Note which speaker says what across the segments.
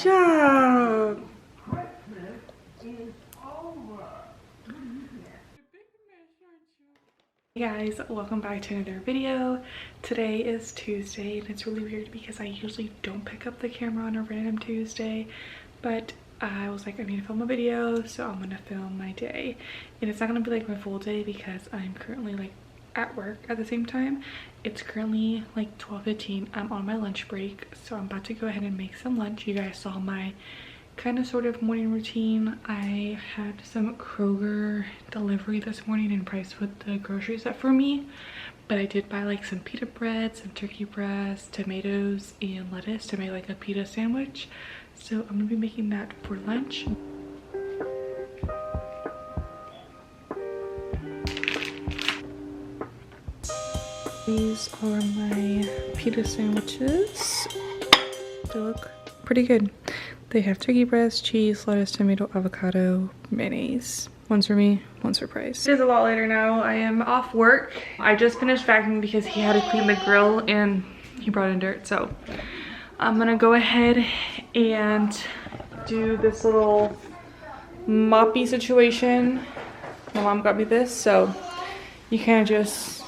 Speaker 1: job. Hey guys, welcome back to another video. Today is Tuesday and it's really weird because I usually don't pick up the camera on a random Tuesday, but I was like, I need to film a video, so I'm gonna film my day. And it's not gonna be like my full day because I'm currently like at work at the same time. It's currently like 12:15. I'm on my lunch break, so I'm about to go ahead and make some lunch. You guys saw my kind of sort of morning routine. I had some Kroger delivery this morning and Price put the groceries up for me, but I did buy like some pita bread, some turkey breast, tomatoes, and lettuce to make like a pita sandwich. So I'm gonna be making that for lunch. These are my pita sandwiches. They look pretty good. They have turkey breast, cheese, lettuce, tomato, avocado, mayonnaise. One's for me, one's for Price. It is a lot later now. I am off work. I just finished vacuuming because he had to clean the grill and he brought in dirt. So I'm gonna go ahead and do this little moppy situation. My mom got me this, so you kind of just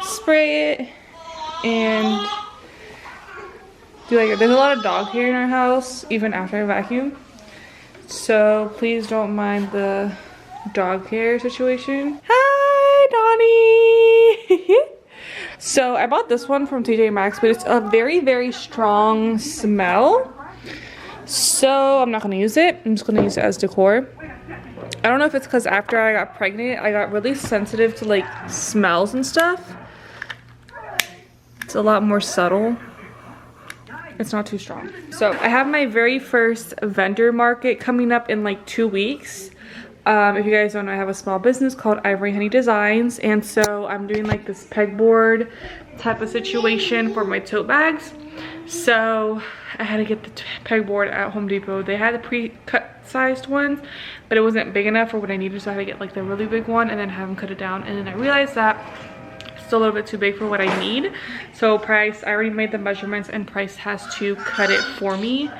Speaker 1: spray it and do like, there's a lot of dog hair in our house even after I vacuum, so please don't mind the dog hair situation. Hi Donnie. So I bought this one from TJ Maxx, but it's a very strong smell, so I'm not gonna use it. I'm just gonna use it as decor. I don't know if it's because after I got pregnant I got really sensitive to like smells and stuff. It's a lot more subtle. It's not too strong. So I have my very first vendor market coming up in like 2 weeks. If you guys don't know, I have a small business called Ivory Honey Designs, and so I'm doing like this pegboard type of situation for my tote bags. So I had to get the pegboard at Home Depot. They had the pre-cut sized ones, but it wasn't big enough for what I needed, so I had to get like the really big one and then have them cut it down. And then I realized that still a little bit too big for what I need, so Price, I already made the measurements and Price has to cut it for me.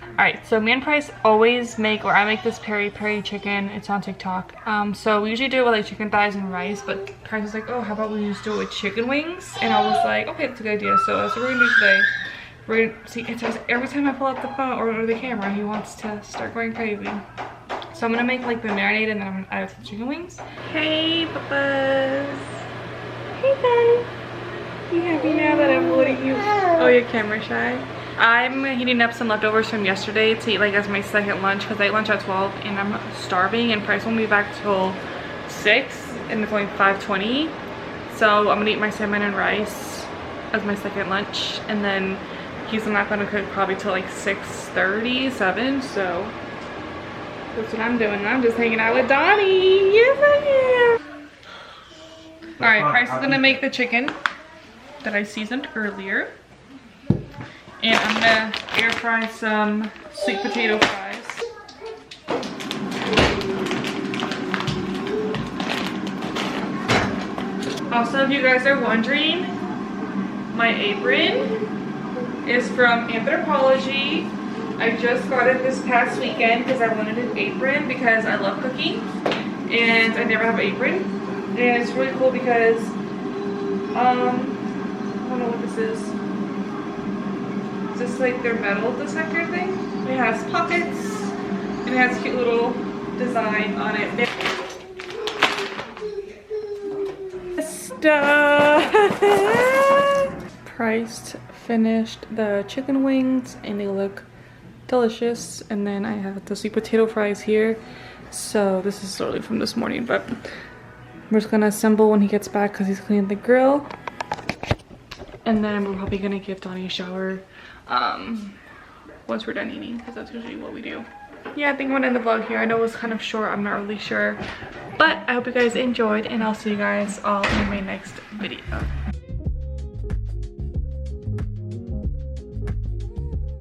Speaker 1: Alright, so me and Price always make, or I make this peri peri chicken. It's on TikTok. So we usually do it with like chicken thighs and rice, but Price was like, oh, how about we just do it with chicken wings? And I was like, okay, that's a good idea. So that's what we're gonna do today. We're gonna see, it says every time I pull out the phone or the camera, he wants to start going crazy. So I'm gonna make like the marinade and then I'm gonna add it to the chicken wings. Hey, papas. Hey, guys. You happy now that I'm holding you? Oh, you're camera shy? I'm heating up some leftovers from yesterday to eat like as my second lunch because I ate lunch at 12 and I'm starving and Price won't be back till 6 and it's only 5:20. So I'm gonna eat my salmon and rice as my second lunch, and then he's not gonna cook probably till like 6:30, 7, so that's what I'm doing. I'm just hanging out with Donnie. Yes, I am. Alright, Price is gonna make the chicken that I seasoned earlier. And I'm gonna air fry some sweet potato fries. Also, if you guys are wondering, my apron is from Anthropologie. I just got it this past weekend because I wanted an apron because I love cooking and I never have an apron. And it's really cool because I don't know what this is. Is this like their metal detector thing? It has pockets and it has a cute little design on it. Price finished the chicken wings and they look delicious, and then I have the sweet potato fries here. So this is literally from this morning, but we're just gonna assemble when he gets back because he's cleaning the grill, and then we're probably gonna give Donnie a shower once we're done eating because that's usually what we do. Yeah, I think I'm gonna end the vlog here. I know it was kind of short, I'm not really sure, but I hope you guys enjoyed and I'll see you guys all in my next video.